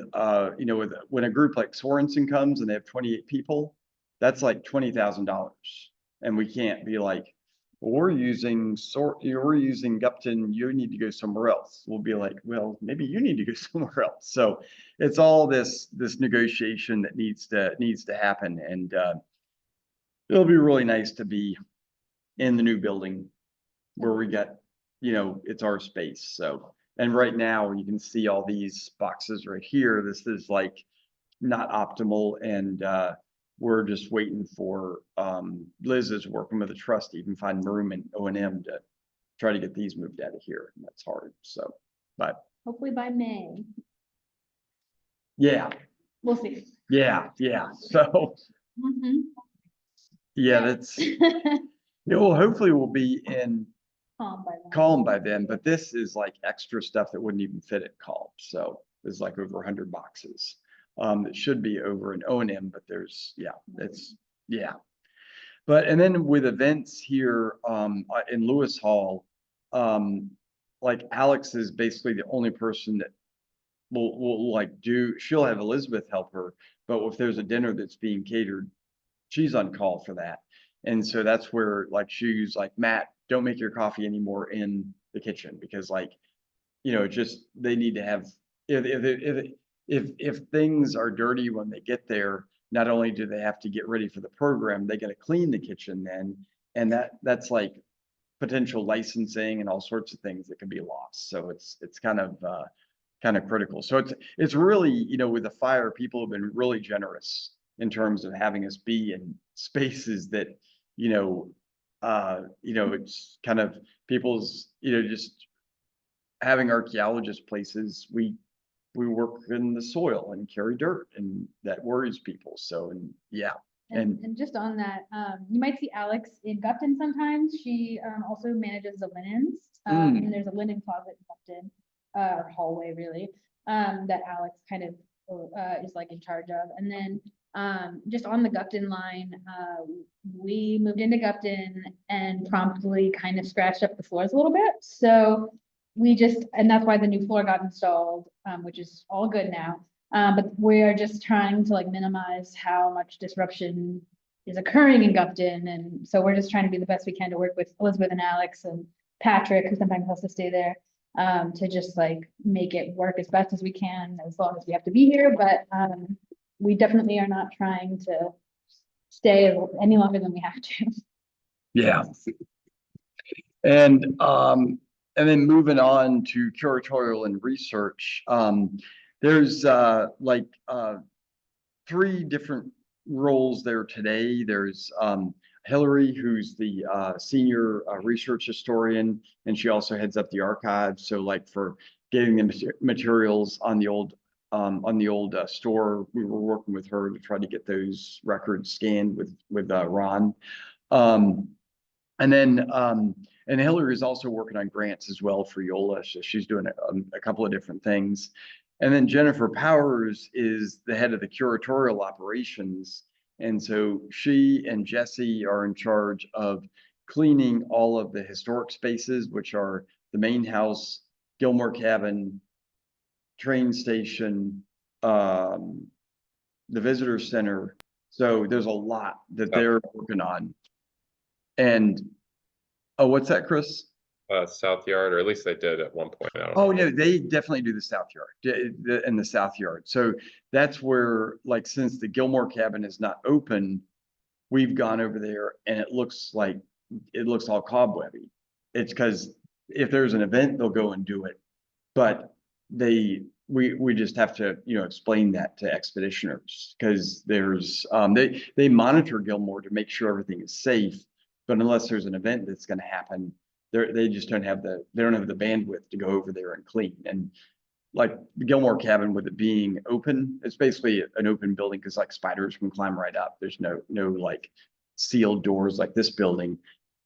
when a group like Sorensen comes and they have 28 people, that's like $20,000. And we can't be like, well, we're using Gupton, you need to go somewhere else. We'll be like, well, maybe you need to go somewhere else. So it's all this negotiation that needs to happen. And it'll be really nice to be in the new building where we got, it's our space. So, and right now you can see all these boxes right here. This is like not optimal. And we're just waiting for, Liz is working with a trust to even find room in O&M to try to get these moved out of here. And that's hard. So, but Hopefully by May, yeah, we'll see. yeah. So Mhm. yeah, that's, hopefully we'll be in Calm by then. Calm by then, but this is like extra stuff that wouldn't even fit at Calm. So there's like over 100 boxes. It should be over in O&M, but there's, But, and then with events here, in Lewis Hall, like Alex is basically the only person that will like she'll have Elizabeth help her, but if there's a dinner that's being catered, she's on call for that. And so that's where like she's like, Matt, don't make your coffee anymore in the kitchen, because like, just, they need to have, if things are dirty when they get there, not only do they have to get ready for the program, they got to clean the kitchen then. And that's like potential licensing and all sorts of things that can be lost. So it's kind of critical. So it's really, with the fire, people have been really generous in terms of having us be in spaces that, it's kind of people's, just having archaeologist places, we work in the soil and carry dirt, and that worries people. So, and yeah. And just on that, you might see Alex in Gupton sometimes. She also manages the linens. And there's a linen closet in Gupton, or hallway really, that Alex kind of is like in charge of. And then just on the Gupton line, we moved into Gupton and promptly kind of scratched up the floors a little bit. So and that's why the new floor got installed, which is all good now. But we are just trying to like minimize how much disruption is occurring in Gupton. And so we're just trying to be the best we can to work with Elizabeth and Alex and Patrick, who sometimes has to stay there, to just like make it work as best as we can, as long as we have to be here. But we definitely are not trying to stay any longer than we have to. Yeah. And then moving on to curatorial and research, there's three different roles there today. There's Hillary, who's the senior research historian, and she also heads up the archives. So like for getting the materials on the old store, we were working with her to try to get those records scanned with Ron. And Hillary is also working on grants as well for Yola. So she's doing a couple of different things. And then Jennifer Powers is the head of the curatorial operations. And so she and Jesse are in charge of cleaning all of the historic spaces, which are the main house, Gilmore Cabin, train station, the visitor center. So there's a lot that they're working on. And oh, what's that, Chris? South Yard, or at least they did at one point. Oh, yeah, they definitely do the South Yard, in the South Yard. So that's where, like, since the Gilmore Cabin is not open, we've gone over there and it looks all cobwebby. It's because if there's an event, they'll go and do it. But we just have to, explain that to expeditioners, because there's, they monitor Gilmore to make sure everything is safe. But unless there's an event that's going to happen, they just don't have the bandwidth to go over there and clean. And like the Gilmore Cabin, with it being open, it's basically an open building because like spiders can climb right up. There's no like sealed doors like this building.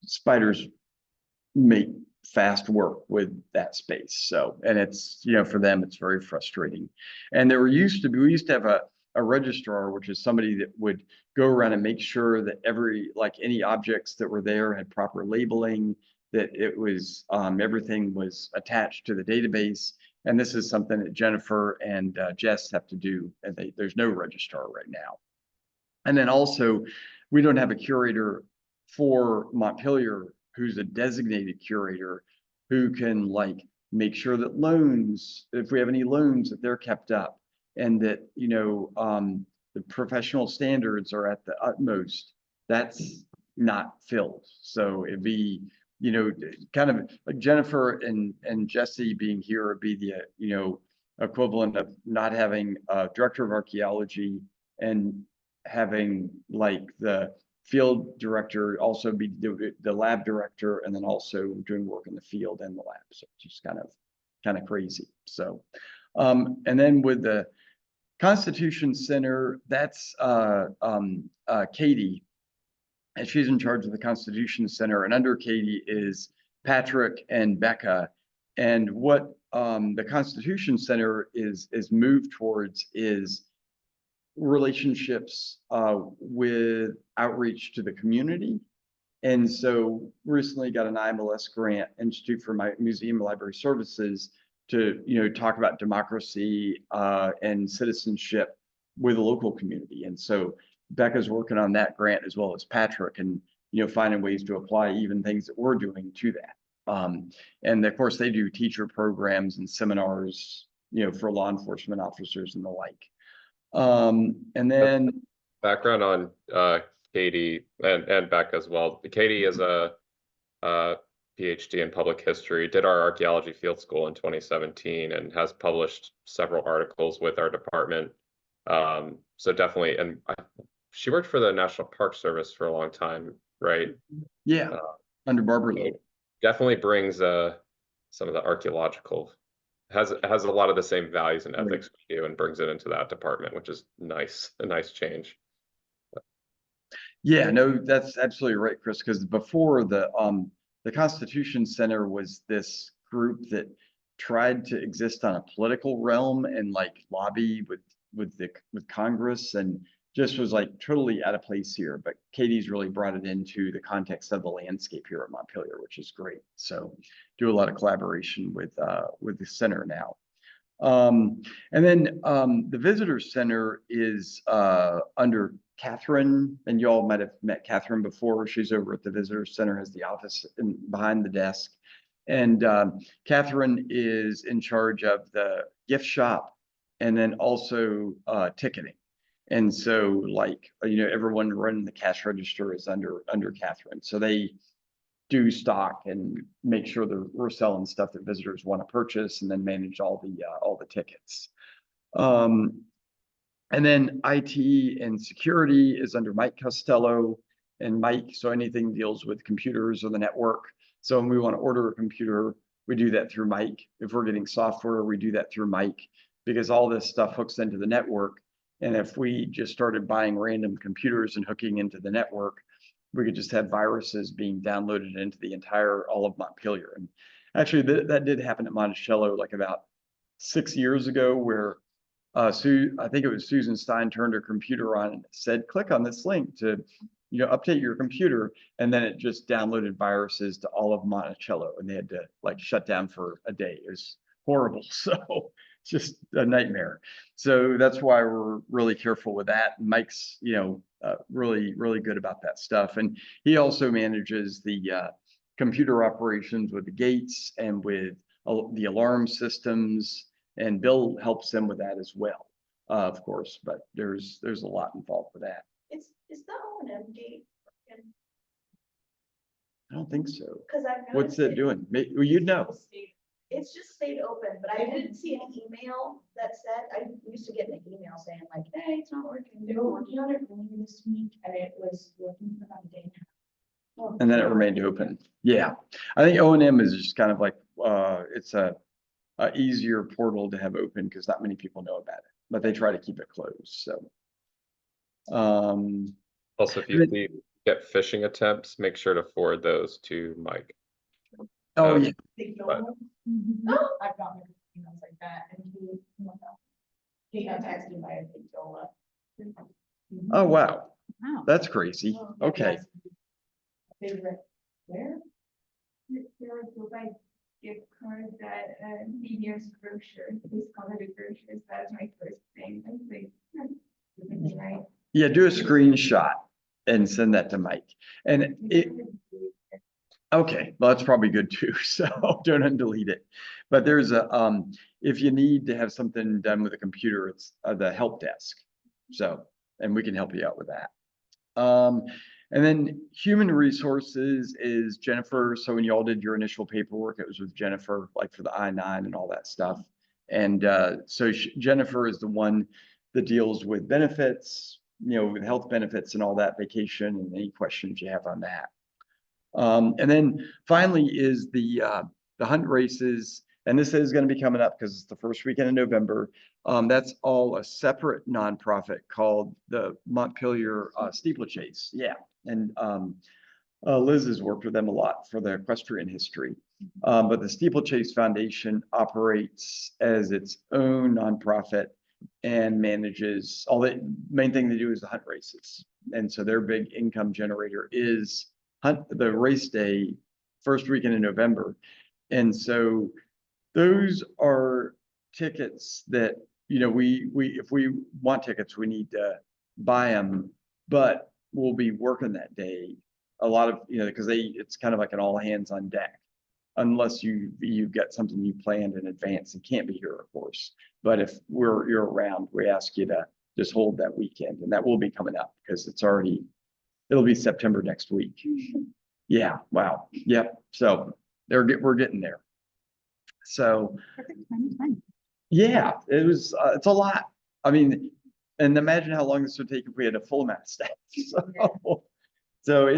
Spiders make fast work with that space. So, and it's, for them, it's very frustrating. And we used to have a a registrar, which is somebody that would go around and make sure that any objects that were there had proper labeling, that it was, everything was attached to the database. And this is something that Jennifer and Jess have to do, and there's no registrar right now. And then also, we don't have a curator for Montpelier who's a designated curator who can like make sure that loans, if we have any loans, that they're kept up, and that, you know, the professional standards are at the utmost. That's not filled. So it'd be, you know, kind of like Jennifer and Jesse being here would be the, you know, equivalent of not having a director of archaeology and having like the field director also be the lab director, and then also doing work in the field and the lab. So it's just kind of crazy. So, and then with the Constitution Center, that's Katie, and she's in charge of the Constitution Center, and under Katie is Patrick and Becca. And what the Constitution Center is moved towards is relationships with outreach to the community. And so recently got an IMLS grant, Institute for Museum and Library Services, to, you know, talk about democracy and citizenship with the local community. And so Becca's working on that grant as well as Patrick, and, you know, finding ways to apply even things that we're doing to that. And of course they do teacher programs and seminars, you know, for law enforcement officers and the like. And then background on Katie and Becca as well. Katie is a PhD in public history, did our archaeology field school in 2017, and has published several articles with our department. So definitely, and she worked for the National Park Service for a long time, right? Yeah, under Barbara Lee. Definitely brings some of the archaeological, has a lot of the same values and ethics we do, and brings it into that department, which is nice, a nice change. Yeah, no, that's absolutely right, Chris, because before the Constitution Center was this group that tried to exist on a political realm and like lobby with Congress, and just was like totally out of place here. But Katie's really brought it into the context of the landscape here at Montpelier, which is great. So do a lot of collaboration with the center now. And then the visitor center is under Catherine, and you all might have met Catherine before. She's over at the visitor center, has the office behind the desk. And Catherine is in charge of the gift shop and then also ticketing. And so like, you know, everyone running the cash register is under Catherine. So they do stock and make sure that we're selling stuff that visitors want to purchase, and then manage all the tickets. And then IT and security is under Mike Costello, and Mike, so anything deals with computers or the network. So when we want to order a computer, we do that through Mike. If we're getting software, we do that through Mike, because all this stuff hooks into the network. And if we just started buying random computers and hooking into the network, we could just have viruses being downloaded into the all of Montpelier. And actually that did happen at Monticello like about 6 years ago, where I think it was Susan Stein turned her computer on and said, click on this link to, you know, update your computer. And then it just downloaded viruses to all of Monticello, and they had to like shut down for a day. It was horrible. So just a nightmare. So that's why we're really careful with that. Mike's, you know, really good about that stuff. And he also manages the computer operations with the gates and with the alarm systems, and Bill helps them with that as well, of course, but there's a lot involved with that. Is the O&M gate? I don't think so. Because I've What's noticed it doing? Well, you'd know. It's just stayed open, but I didn't see an email that said, I used to get an email saying like, hey, it's not working. They were working on it earlier this week, and it was working for about a day now. And then it remained open. Yeah, I think O&M is just kind of like it's a easier portal to have open because not many people know about it, but they try to keep it closed. So also, if you get phishing attempts, make sure to forward those to Mike. oh yeah, Oh, I've gotten emails like that, and he texted me by a big Yola. Oh, wow. Wow. That's crazy. Okay. Favorite, where? There go by gift cards at Seniors Grocery, they call it a grocery, that's my first thing, I was like, right? Yeah, do a screenshot and send that to Mike. And it, okay, well, that's probably good too. So don't undelete it. But there's a, if you need to have something done with a computer, it's the help desk. So, and we can help you out with that. And then human resources is Jennifer. So when you all did your initial paperwork, it was with Jennifer, like for the I-9 and all that stuff. And so Jennifer is the one that deals with benefits, you know, with health benefits and all that, vacation, and any questions you have on that. And then finally is the hunt races, and this is going to be coming up because it's the first weekend in November. That's all a separate nonprofit called the Montpelier Steeplechase. Yeah, and Liz has worked with them a lot for the equestrian history. But the Steeplechase Foundation operates as its own nonprofit and manages all the main thing they do is the hunt races. And so their big income generator is the race day, first weekend in November. And so those are tickets that, you know, if we want tickets, we need to buy them, but we'll be working that day. A lot of, you know, because it's kind of like an all hands on deck, unless you've got something you planned in advance and can't be here, of course. But if you're around, we ask you to just hold that weekend, and that will be coming up because it'll be September next week. Yeah, wow. Yep. So we're getting there. So Perfect time. yeah, it's a lot. I mean, and imagine how long this would take if we had a full amount of staff. So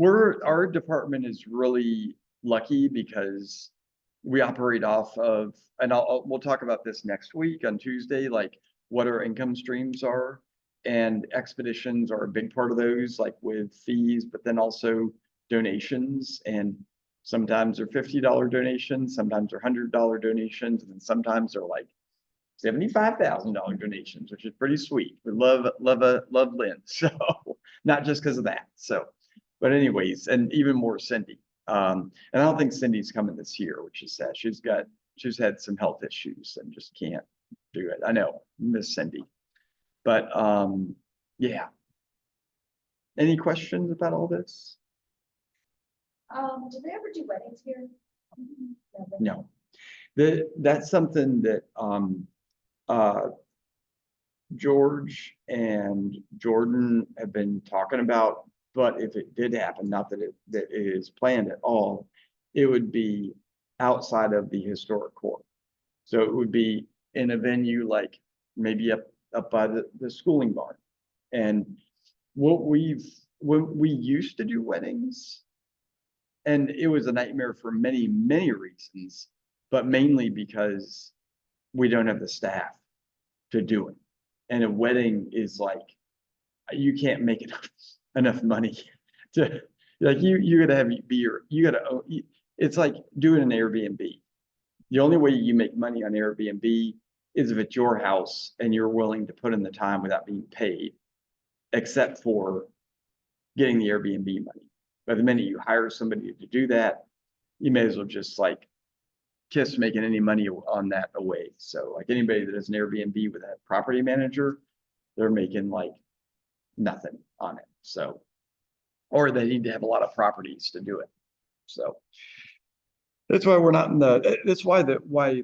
our department is really lucky because we operate off of, and we'll talk about this next week on Tuesday, like what our income streams are. And expeditions are a big part of those, like with fees, but then also donations. And sometimes they're $50 donations, sometimes they're $100 donations, and then sometimes they're like $75,000 donations, which is pretty sweet. We love Lynn. So not just because of that. So, but anyways, and even more Cindy. And I don't think Cindy's coming this year, which is sad. She's had some health issues and just can't do it. I know, miss Cindy. But yeah. Any questions about all this? Do they ever do weddings here? No. That's something that George and Jordan have been talking about, but if it did happen, not that it is planned at all, it would be outside of the historic core. So it would be in a venue like maybe up by the schooling barn. And when we used to do weddings, and it was a nightmare for many, many reasons, but mainly because we don't have the staff to do it. And a wedding is like, you can't make enough money to, like, you gotta it's like doing an Airbnb. The only way you make money on Airbnb is if it's your house and you're willing to put in the time without being paid, except for getting the Airbnb money. But the minute you hire somebody to do that, you may as well just like kiss making any money on that away. So like anybody that has an Airbnb with a property manager, they're making like nothing on it. So, or they need to have a lot of properties to do it. So that's why we're not in that's why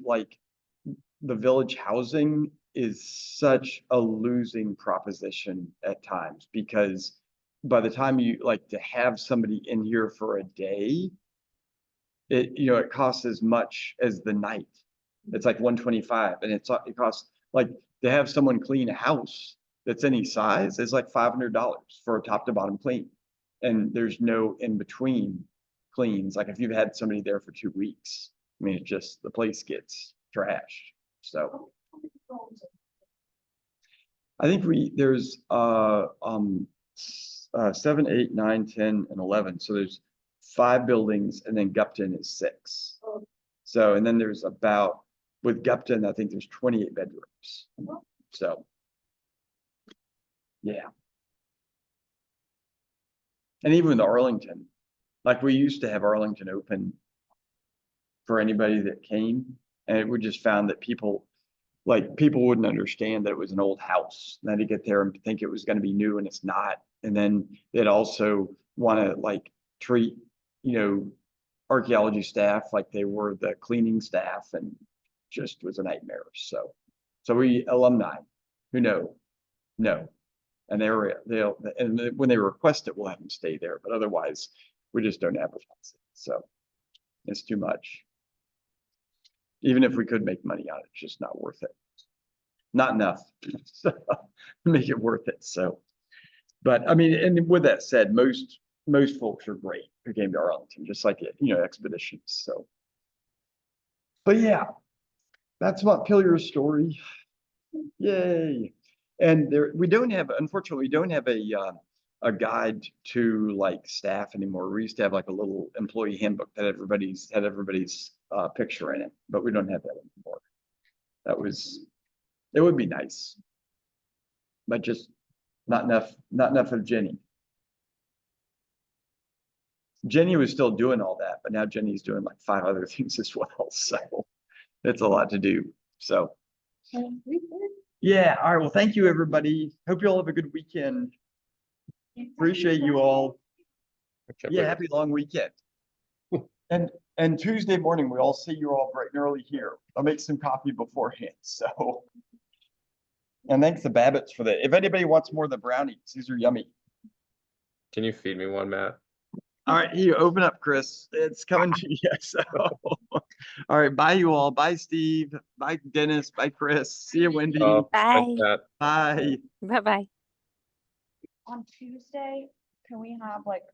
like the village housing is such a losing proposition at times, because by the time you like to have somebody in here for a day, it costs as much as the night. It's like 125, and it costs like to have someone clean a house that's any size is like $500 for a top to bottom clean. And there's no in between cleans. Like if you've had somebody there for 2 weeks, I mean, it's just the place gets trashed. So I think there's 7, 8, 9, 10, and 11. So there's 5 buildings, and then Gupton is 6. So, and then there's with Gupton, I think there's 28 bedrooms. So, yeah. And even with Arlington, like we used to have Arlington open for anybody that came, and we just found that people wouldn't understand that it was an old house. And then to get there and think it was going to be new and it's not. And then they'd also want to like treat, archaeology staff like they were the cleaning staff, and just was a nightmare. So we alumni who know. And and when they request it, we'll have them stay there, but otherwise we just don't advertise it. So it's too much. Even if we could make money on it, it's just not worth it. Not enough to make it worth it. So, but I mean, and with that said, most folks are great who came to Arlington, just like expeditions. So, but yeah, that's Montpelier's story. Yay! And unfortunately, we don't have a guide to like staff anymore. We used to have like a little employee handbook that had everybody's picture in it, but we don't have that anymore. It would be nice, but just not enough of Jenny. Jenny was still doing all that, but now Jenny's doing like 5 other things as well. So it's a lot to do. So yeah. All right. Well, thank you, everybody. Hope you all have a good weekend. Appreciate you all. Yeah. Happy long weekend. And Tuesday morning, we all see you all bright and early here. I'll make some coffee beforehand. So, and thanks to Babbitts for that. If anybody wants more of the brownies, these are yummy. Can you feed me one, Matt? All right, you open up, Chris. It's coming to you. So, all right, bye you all. Bye, Steve. Bye, Dennis. Bye, Chris. See you, Wendy. Oh, Bye. thanks, Matt. Bye. Bye-bye. On Tuesday, can we have like